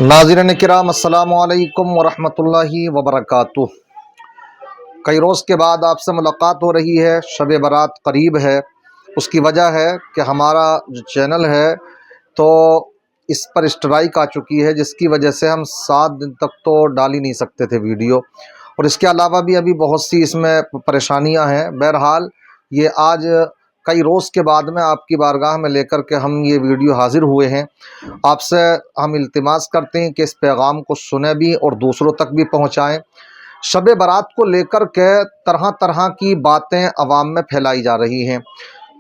नाज़रीन किराम अस्सलामु अलैकुम वरहमतुल्लाहि वबरकातुह। कई रोज़ के बाद आपसे मुलाकात हो रही है। शब बारात करीब है। उसकी वजह है कि हमारा जो चैनल है तो इस पर स्ट्राइक आ चुकी है, जिसकी वजह से हम 7 दिन तक तो डाल ही नहीं सकते थे वीडियो, और इसके अलावा भी अभी बहुत सी इसमें परेशानियां हैं। बहरहाल ये आज कई रोज़ के बाद में आपकी बारगाह में लेकर के हम ये वीडियो हाजिर हुए हैं। आपसे हम इल्तिमास करते हैं कि इस पैगाम को सुने भी और दूसरों तक भी पहुँचाएँ। शब बारात को लेकर के तरह तरह की बातें अवाम में फैलाई जा रही हैं।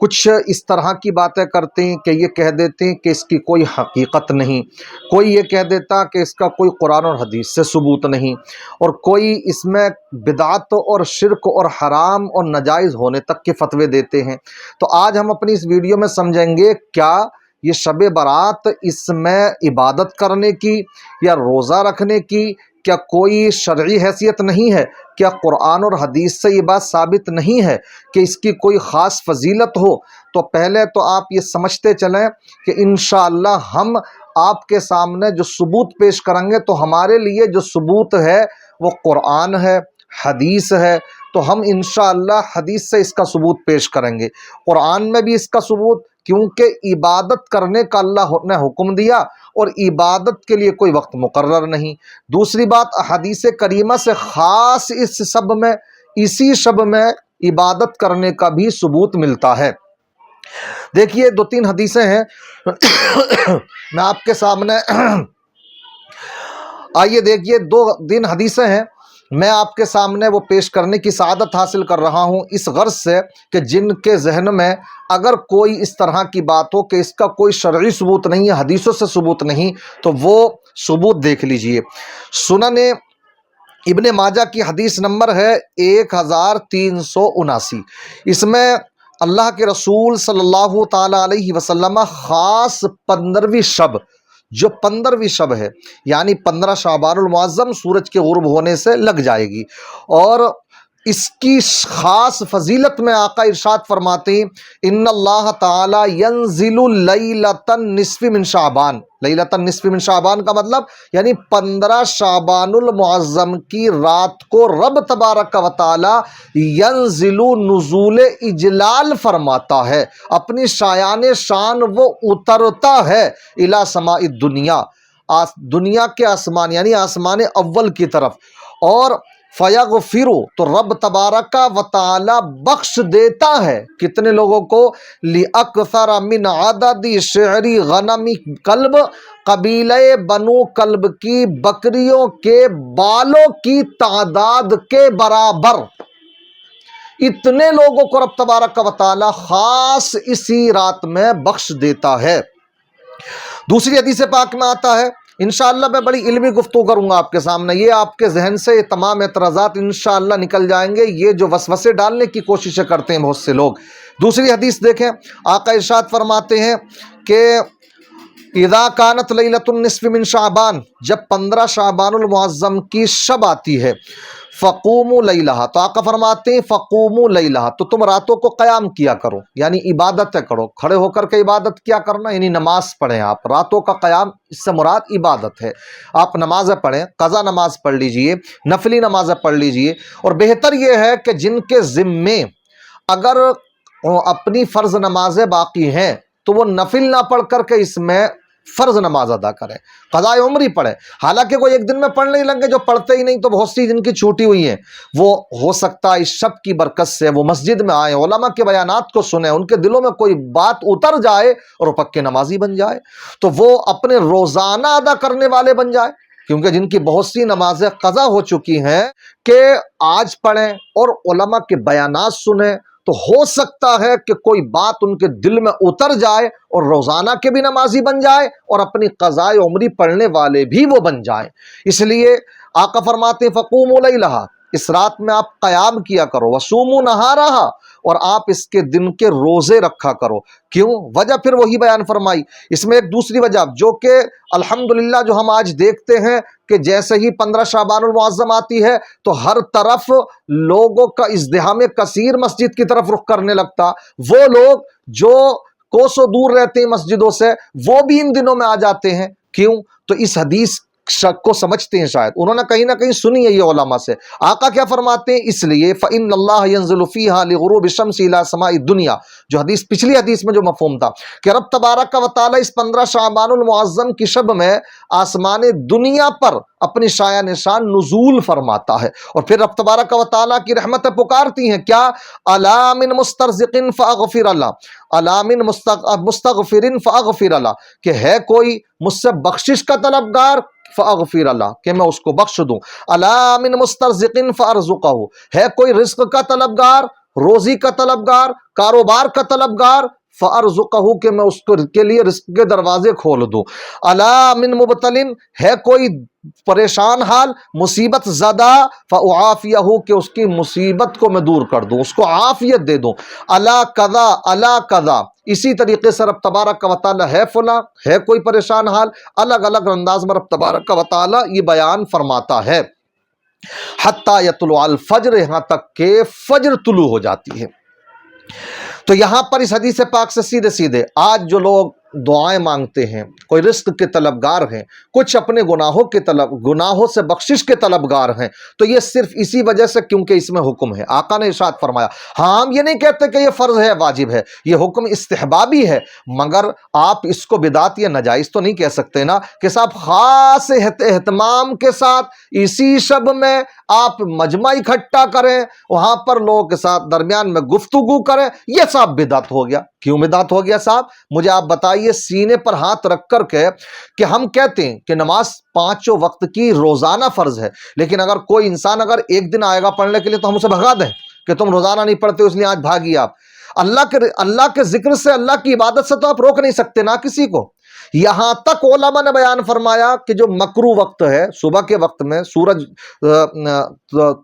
कुछ इस तरह की बातें करते हैं कि ये कह देते हैं कि इसकी कोई हकीकत नहीं, कोई ये कह देता कि इसका कोई कुरान और हदीस से सबूत नहीं, और कोई इसमें बिदात और शिरक और हराम और नाजायज़ होने तक के फतवे देते हैं। तो आज हम अपनी इस वीडियो में समझेंगे क्या ये शब बारात, इसमें इबादत करने की या रोज़ा रखने की क्या कोई शरई हैसियत नहीं है? क्या कुरान और हदीस से ये बात साबित नहीं है कि इसकी कोई ख़ास फजीलत हो? तो पहले तो आप ये समझते चलें कि इंशाअल्लाह हम आपके सामने जो सबूत पेश करेंगे, तो हमारे लिए जो सबूत है वो कुरान है, हदीस है। तो हम इंशाअल्लाह हदीस से इसका सबूत पेश करेंगे, कुरान में भी इसका सबूत, क्योंकि इबादत करने का अल्लाह ने हुक्म दिया और इबादत के लिए कोई वक्त मुकर्रर नहीं। दूसरी बात, हदीस करीमा से ख़ास इसी शब में इबादत करने का भी सबूत मिलता है। देखिए 2-3 हदीसें हैं मैं आपके सामने आइए देखिए 2 हदीसें हैं, मैं आपके सामने वो पेश करने की सआदत हासिल कर रहा हूँ, इस गर्ज से कि जिनके जहन में अगर कोई इस तरह की बात हो कि इसका कोई शरई सबूत नहीं है, हदीसों से सबूत नहीं, तो वो सबूत देख लीजिए। सुनन इब्ने माजा की हदीस नंबर है 1379। इसमें अल्लाह के रसूल सल्लल्लाहु ताला अलैहि वसल्लम ख़ास 15वीं शब, जो 15वीं शब है, यानी 15 शाबानुल मुअज़्ज़म सूरज के गुरूब होने से लग जाएगी, और इसकी ख़ास फजीलत में आका इरशाद फरमाते हैं, इन्नल्लाह ताला यंज़िलु लैलतन निस्फ़ि मिन शाबान। लैलतन निस्फ़ि मिन शाबान का मतलब यानी 15 शाबानुल मुअज़्ज़म की रात को रब तबारक व तआला यंज़िलु नुज़ूल इजलाल फरमाता है, अपनी शायान शान वो उतरता है इला समाई दुनिया, दुनिया के आसमान यानी आसमान अव्वल की तरफ, और फ़यग़फ़िरु, तो रब तबारका व तआला बख्श देता है कितने लोगों को, लिअक्सर मिन अददी शअरी गनमी कल्ब, कबीले बनु कल्ब की बकरियों के बालों की तादाद के बराबर। इतने लोगों को रब तबारका व तआला ख़ास इसी रात में बख्श देता है। दूसरी हदीस पाक में आता है, इंशाअल्लाह मैं बड़ी इल्मी गुफ्तगू करूँगा आपके सामने, ये आपके जहन से ये तमाम एतराज़ात इंशाअल्लाह निकल जाएंगे, ये जो वसवसे डालने की कोशिशें करते हैं बहुत से लोग। दूसरी हदीस देखें, आका इरशाद फरमाते हैं कि इज़ा कानत लैलतुन निस्फ़ि मिन शाबान, जब 15 शाबानुल मुअज़्ज़म की शब आती है, फ़क़ूमु लैलहा, तो आका फरमाते हैं फ़क़ूमु लैलहा, तो तुम रातों को क़याम किया करो, यानी इबादतें करो, खड़े होकर के इबादत क्या करना, यानी नमाज पढ़ें आप। रातों का क़याम इससे मुराद इबादत है, आप नमाज़ें पढ़ें, क़ज़ा नमाज पढ़ लीजिए, नफली नमाज़ें पढ़ लीजिए, और बेहतर यह है कि जिनके ज़िम्मे अगर अपनी फ़र्ज़ नमाजें बाकी हैं तो वो नफिल ना पढ़ करके इसमें फ़र्ज़ नमाज अदा करें, क़ज़ाए उम्री पढ़े। हालांकि कोई एक दिन में पढ़ नहीं लगे, जो पढ़ते ही नहीं, तो बहुत सी जिनकी छूटी हुई हैं, वो हो सकता है इस शब की बरकत से वो मस्जिद में आए, उलमा के बयानात को सुने, उनके दिलों में कोई बात उतर जाए और वो पक्के नमाजी बन जाए, तो वो अपने रोज़ाना अदा करने वाले बन जाए। क्योंकि जिनकी बहुत सी नमाजें क़ज़ा हो चुकी हैं कि आज पढ़ें और उलमा के बयानात सुने, तो हो सकता है कि कोई बात उनके दिल में उतर जाए और रोज़ाना के भी नमाजी बन जाए और अपनी क़ज़ाए उम्री पढ़ने वाले भी वो बन जाए। इसलिए आका फरमाते हैं फ़क़ूमु लैलहा, इस रात में आप क़याम किया करो, वसूमु नहारहा, और आप इसके दिन के रोज़े रखा करो। क्यों? वजह फिर वही बयान फरमाई। इसमें एक दूसरी वजह जो कि अल्हम्दुलिल्लाह जो हम आज देखते हैं कि जैसे ही 15 शाबानुल मुअज़्ज़म आती है तो हर तरफ लोगों का इज़्दिहाम कसीर मस्जिद की तरफ रुख करने लगता, वो लोग जो कोसों दूर रहते हैं मस्जिदों से, वो भी इन दिनों में आ जाते हैं। क्यों? तो इस हदीस शक को समझते हैं, शायद उन्होंने कहीं ना कहीं सुनी है ये उलमा से। आका क्या फरमाते हैं, इसलिए फ़इन्न अल्लाह यंज़िलु फ़ीहा लिग़ुरूबि शम्सि इला समाई दुनिया, जो हदीस पिछली हदीस में जो मफ़हूम था कि रब तबारक व तआला इस 15 शाबानुल मुअज़्ज़म की शब में आसमान दुनिया पर अपनी शाया निशान नुज़ूल फरमाता है। और फिर रब तबारक व तआला की रहमतें पुकारती हैं, क्या, अला मिन मुस्तरज़िक़िन फ़अग़फ़िर लह, अला मिन मुस्तग़फ़िरिन फ़अग़फ़िर लह, कि है कोई मुझसे बख्शिश का तलबगार, फ़अग़फ़िर लह, कि मैं उसको बख्श दूं। अला मिन मुस्तरज़िक़िन फ़अरज़ुक़हु, है कोई रिज़्क़ का तलबगार, रोज़ी का तलबगार, कारोबार का तलबगार, फ़अरज़ुक़हु, कि मैं उसको के लिए रिज़्क़ के दरवाजे खोल दूं। अला मिन मुब्तलिन, है कोई परेशान हाल, मुसीबत ज़दा, फ़अआफ़ियहु, कि उसकी मुसीबत को मैं दूर कर दूं, उसको आफ़ियत दे दूं। अला कज़ा अला कज़ा, इसी तरीके से रब तबारक व तआला है फला, है कोई परेशान हाल, अलग अलग अंदाज में रब तबारक व तआला ये बयान फरमाता है। हत्ता यतलुअल फज्र, यहाँ तक के फज्र तुलू हो जाती है। तो यहां पर इस हदीस पाक से सीधे सीधे आज जो लोग दुआएं मांगते हैं, कोई रिस्क के तलबगार हैं, कुछ अपने गुनाहों से बख्शिश के तलबगार हैं, तो ये सिर्फ इसी वजह से क्योंकि इसमें हुक्म है। आका ने इरशाद फरमाया, हाँ हम ये नहीं कहते कि ये फर्ज है, वाजिब है, ये हुक्म इस्तिहबाबी है, मगर आप इसको बिदात या नाजायज तो नहीं कह सकते ना कि साहब खास एहतमाम के साथ इसी शब में आप मजमा इकट्ठा करें, वहां पर लोगों के साथ दरमियान में गुफ्तगू करें, यह साहब बिदात हो गया। क्यों बिदात हो गया साहब, मुझे आप बताइए। सीने पर हाथ रख कर के कि हम कहते हैं कि नमाज 5 वक्त की रोजाना फर्ज है, लेकिन अगर कोई इंसान अगर एक दिन आएगा पढ़ने के लिए तो हम उसे भगा दें कि तुम रोजाना नहीं पढ़ते इसलिए आज भागी आप। अल्लाह के जिक्र से, अल्लाह की इबादत से तो आप रोक नहीं सकते ना किसी को। यहां तक उलमा ने बयान फरमाया कि जो मकरू वक्त है, सुबह के वक्त में सूरज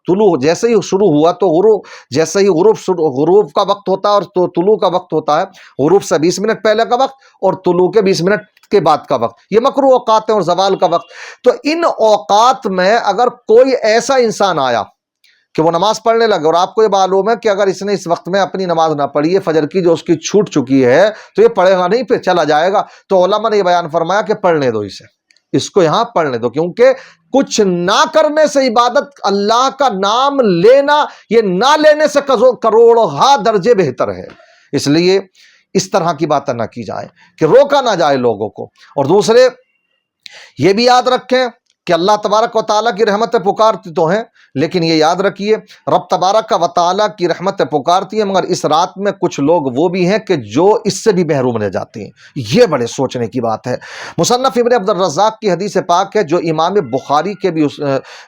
तुलू जैसे ही शुरू हुआ तो गुरूब, जैसे ही गुरूब का वक्त होता है और तो तुलू का वक्त होता है, गुरूब से 20 मिनट पहले का वक्त और तुलू के 20 मिनट के बाद का वक्त, ये मकरू औकात है और जवाल का वक्त। तो इन औकात में अगर कोई ऐसा इंसान आया कि वो नमाज पढ़ने लगे और आपको ये मालूम है कि अगर इसने इस वक्त में अपनी नमाज ना पढ़ी है, फजर की जो उसकी छूट चुकी है, तो ये पढ़ेगा नहीं, फिर चला जाएगा। तो उलमा ने ये बयान फरमाया कि पढ़ने दो इसे, इसको यहां पढ़ने दो, क्योंकि कुछ ना करने से इबादत, अल्लाह का नाम लेना, ये ना लेने से करोड़ों दर्जे बेहतर है। इसलिए इस तरह की बातें ना की जाए कि रोका ना जाए लोगों को। और दूसरे ये भी याद रखें कि अल्लाह तबारक व तआला की रहमतें पुकारती तो हैं, लेकिन ये याद रखिए रब तबारक व तआला की रहमतें पुकारती हैं, मगर इस रात में कुछ लोग वो भी हैं कि जो इससे भी महरूम रह जाते हैं। ये बड़े सोचने की बात है। मुसन्नफ इब्न अब्दुर रज़्ज़ाक़ की हदीस पाक है, जो इमाम बुखारी के भी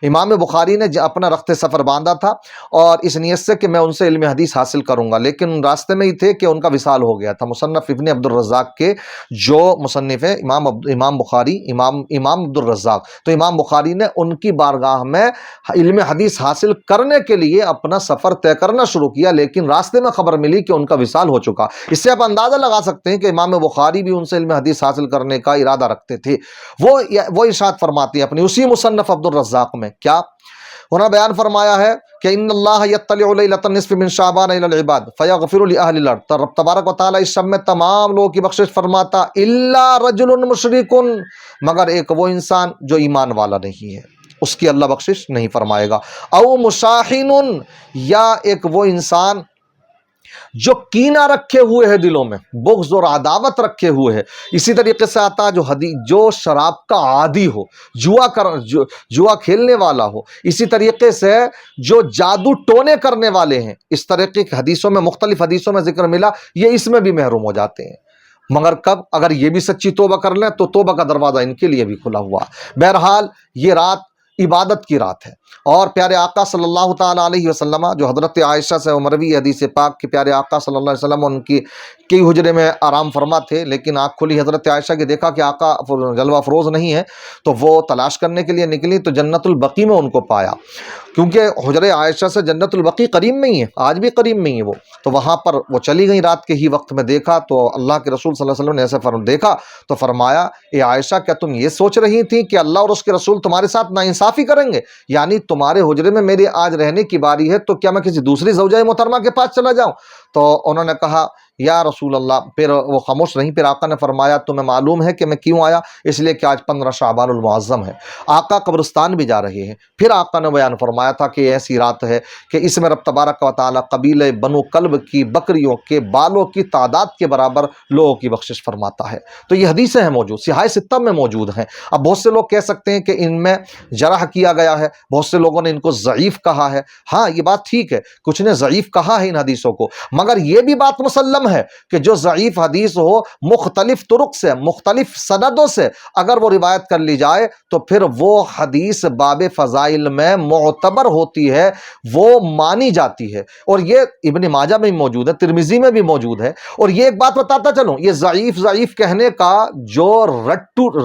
इमाम बुखारी ने अपना रख्ते सफ़र बांधा था और इस नियत से कि मैं उनसे इल्म हदीस हासिल करूँगा, लेकिन रास्ते में ही थे कि उनका विसाल हो गया था। मुसन्नफ इब्न अब्दुर रज़्ज़ाक़ के जो मुसन्निफ है इमाम बुखारी, इमाम अब्दुर रज़्ज़ाक़, तो इमाम बुखारी ने उनकी बारगाह में इल्म हदीस हासिल करने के लिए अपना सफर तय करना शुरू किया, लेकिन रास्ते में खबर मिली कि उनका विसाल हो चुका। इससे आप अंदाजा लगा सकते हैं कि इमाम बुखारी भी उनसे इल्म हदीस हासिल करने का इरादा रखते थे। वो इरशाद फरमाते हैं अपनी उसी मुसन्नफ अब्दुर रज़्ज़ाक़ में, क्या उन्होंने बयान फरमाया है कि इन्नल्लाह यत्तलिउ लैलतन निस्फ़ मिन शाबान इलल इबाद फयग़फ़िरु लिअहलिल अर्द, तो रब तबारक व तआला इस शब में तमाम लोगों की बख्शिश फरमाता, इल्ला रजुलुन मुशरिकुन, मगर एक वो इंसान जो ईमान वाला नहीं है, उसकी अल्लाह बख्शिश नहीं फरमाएगा। औ मुशाहिनुन, या एक वो इंसान जो कीना रखे हुए है दिलों में, बुग़्ज़ और अदावत रखे हुए है। इसी तरीके से आता है जो शराब का आदी हो, जुआ खेलने वाला हो, इसी तरीके से जो जादू टोने करने वाले हैं, इस तरह की हदीसों में, मुख्तलिफ हदीसों में जिक्र मिला, ये इसमें भी महरूम हो जाते हैं। मगर कब, अगर ये भी सच्ची तौबा कर लें तो तौबा का दरवाज़ा इनके लिए भी खुला हुआ। बहरहाल ये रात इबादत की रात है और प्यारे आका सल्लल्लाहु ताला अलैहि वसल्लम, जो हज़रत आयशा से मरवी हदीस पाक के प्यारे आका सल्लल्लाहु अलैहि वसल्लम उनकी कई हुजरे में आराम फरमा थे, लेकिन आँख खुली हज़रत आयशा की, देखा कि आका जलवा फरोज़ नहीं है, तो वो तलाश करने के लिए निकली तो जन्नतुल बकी में उनको पाया, क्योंकि हुजरे आयशा से जन्नतुल बकी करीब में ही है, आज भी करीब में ही है वो। तो वहाँ पर वो चली गई रात के ही वक्त में, देखा तो अल्लाह के रसूल सल्लल्लाहु अलैहि वसल्लम ने ऐसे देखा तो फरमाया, ए आयशा, क्या तुम ये सोच रही थी कि अल्लाह और उसके रसूल तुम्हारे साथ नाइंसाफ़ी करेंगे, यानी तुम्हारे हुजरे में मेरे आज रहने की बारी है, तो क्या मैं किसी दूसरी ज़ौजा मोहतरमा के पास चला जाऊँ? तो उन्होंने कहा یا رسول اللہ، پھر وہ خاموش رہیں۔ پھر آقا نے فرمایا تمہیں معلوم ہے کہ میں کیوں آیا؟ اس لیے کہ آج 15 شعبان المعظم ہے۔ آقا قبرستان بھی جا رہے ہیں، پھر آقا نے بیان فرمایا تھا کہ ایسی رات ہے کہ اس میں رب تبارک و تعالیٰ قبیلہ بنو کلب کی بکریوں کے بالوں کی تعداد کے برابر لوگوں کی بخشش فرماتا ہے۔ تو یہ حدیثیں ہیں موجود، صحاح ستہ میں موجود ہیں۔ اب بہت سے لوگ کہہ سکتے ہیں کہ ان میں جرح کیا گیا ہے، بہت سے لوگوں نے ان کو ضعیف کہا ہے۔ ہاں یہ بات ٹھیک ہے، کچھ نے ضعیف کہا ہے ان حدیثوں کو، مگر یہ بھی بات مسلم ہے کہ جو ضعیف حدیث ہو مختلف طرق سے، مختلف سندوں سے اگر وہ روایت کر لی جائے تو پھر وہ حدیث باب فضائل میں معتبر ہوتی ہے، وہ مانی جاتی ہے۔ اور یہ ابن ماجہ میں بھی موجود ہے، ترمذی میں بھی موجود ہے۔ اور یہ ایک بات بتاتا چلوں، یہ ضعیف کہنے کا جو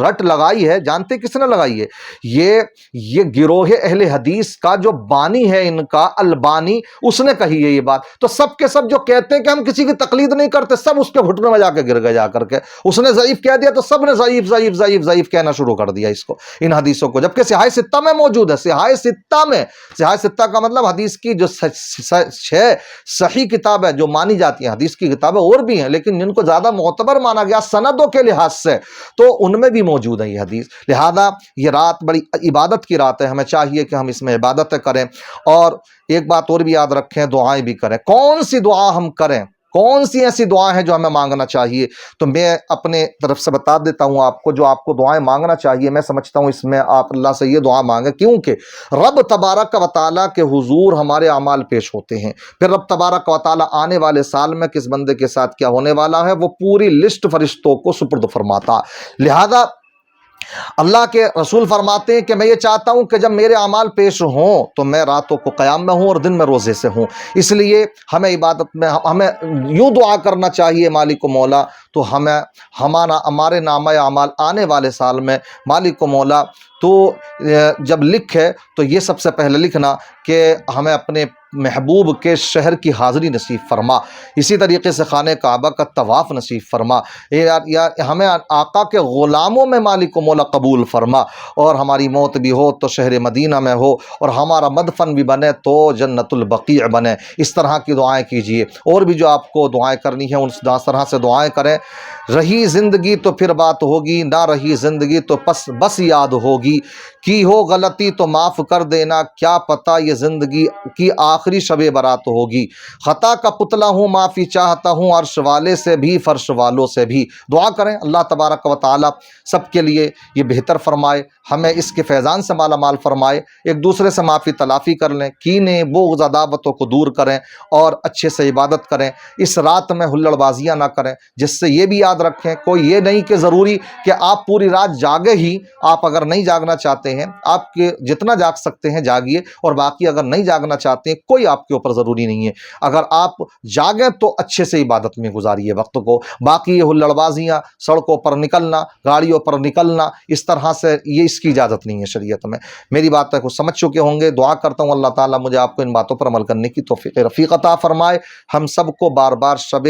رٹ لگائی ہے، جانتے کس نے لگائی ہے؟ یہ گروہ اہل حدیث کا جو بانی ہے ان کا، البانی، اس نے کہی ہے یہ بات۔ تو سب کے سب جو کہتے ہیں کہ ہم کسی کی تقلید نہیں کرتے، سب اس کے گھٹنے میں جا کے گر گئے جا کر کے۔ اس نے ضعیف کہہ دیا تو سب نے ضعیف کہنا شروع کر دیا اس کو، ان حدیثوں کو، جبکہ صحاح ستہ میں موجود ہے۔ صحاح ستہ کا مطلب حدیث کی جو صحیح کتاب ہے جو مانی جاتی ہیں، حدیث کی کتابیں اور بھی ہیں لیکن جن کو زیادہ معتبر مانا گیا سندوں کے لحاظ سے، تو ان میں بھی موجود ہے یہ حدیث۔ لہذا یہ رات بڑی عبادت کی رات ہے، ہمیں چاہیے کہ ہم اس میں عبادتیں کریں، اور ایک بات اور بھی یاد رکھیں، دعائیں بھی کریں۔ کون سی دعا ہم کریں؟ کون سی ایسی دعائیں ہیں جو ہمیں مانگنا چاہیے؟ تو میں اپنے طرف سے بتا دیتا ہوں آپ کو، جو آپ کو دعائیں مانگنا چاہیے، میں سمجھتا ہوں اس میں آپ اللہ سے یہ دعا مانگیں، کیونکہ رب تبارک و تعالیٰ کے حضور ہمارے اعمال پیش ہوتے ہیں، پھر رب تبارک و تعالیٰ آنے والے سال میں کس بندے کے ساتھ کیا ہونے والا ہے وہ پوری لسٹ فرشتوں کو سپرد فرماتا۔ لہذا اللہ کے رسول فرماتے ہیں کہ میں یہ چاہتا ہوں کہ جب میرے اعمال پیش ہوں تو میں راتوں کو قیام میں ہوں اور دن میں روزے سے ہوں۔ اس لیے ہمیں عبادت میں ہمیں یوں دعا کرنا چاہیے، مالک و مولا تو ہمارے نامہ اعمال آنے والے سال میں مالک و مولا تو جب لکھے تو یہ سب سے پہلے لکھنا کہ ہمیں اپنے محبوب کے شہر کی حاضری نصیب فرما، اسی طریقے سے خانہ کعبہ کا طواف نصیب فرما، یا ہمیں آقا کے غلاموں میں مالک و مولا قبول فرما، اور ہماری موت بھی ہو تو شہر مدینہ میں ہو، اور ہمارا مدفن بھی بنے تو جنت البقیع بنے۔ اس طرح کی دعائیں کیجئے، اور بھی جو آپ کو دعائیں کرنی ہیں اس طرح سے دعائیں کریں۔ رہی زندگی تو پھر بات ہوگی، نہ رہی زندگی تو بس یاد ہوگی، کی ہو غلطی تو معاف کر دینا، کیا پتہ یہ زندگی کی آخری شب برات ہوگی، خطا کا پتلا ہوں معافی چاہتا ہوں عرش والے سے بھی فرش والوں سے بھی۔ دعا کریں اللہ تبارک و تعالی سب کے لیے یہ بہتر فرمائے، ہمیں اس کے فیضان سے مالا مال فرمائے، ایک دوسرے سے معافی تلافی کر لیں، کینے بغض عداوتوں کو دور کریں اور اچھے سے عبادت کریں۔ اس رات میں ہلڑ بازیاں نہ کریں، جس سے یہ بھی یاد رکھیں کوئی یہ نہیں کہ ضروری کہ آپ پوری رات جاگے ہی، آپ اگر نہیں جاگنا چاہتے ہیں آپ کے جتنا جاگ سکتے ہیں جاگیے، اور باقی اگر نہیں جاگنا چاہتے ہیں کوئی آپ کے اوپر ضروری نہیں ہے، اگر آپ جاگیں تو اچھے سے عبادت میں گزاریے وقت کو۔ باقی یہ ہلڑ بازیاں، سڑکوں پر نکلنا، گاڑیوں پر نکلنا، اس طرح سے یہ اس کی اجازت نہیں ہے شریعت میں۔ میری بات کو سمجھ چکے ہوں گے، دعا کرتا ہوں اللہ تعالیٰ مجھے آپ کو ان باتوں پر عمل کرنے کی توفیق رفیق عطا فرمائے، ہم سب کو بار بار شب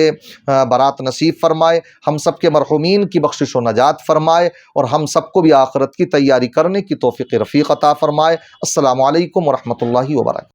برات نصیب فرمائے، ہم سب کے مرحومین کی بخشش و نجات فرمائے، اور ہم سب کو بھی آخرت کی تیاری کرنے کی توفیق رفیق عطا فرمائے۔ السلام علیکم ورحمۃ اللہ وبرکاتہ۔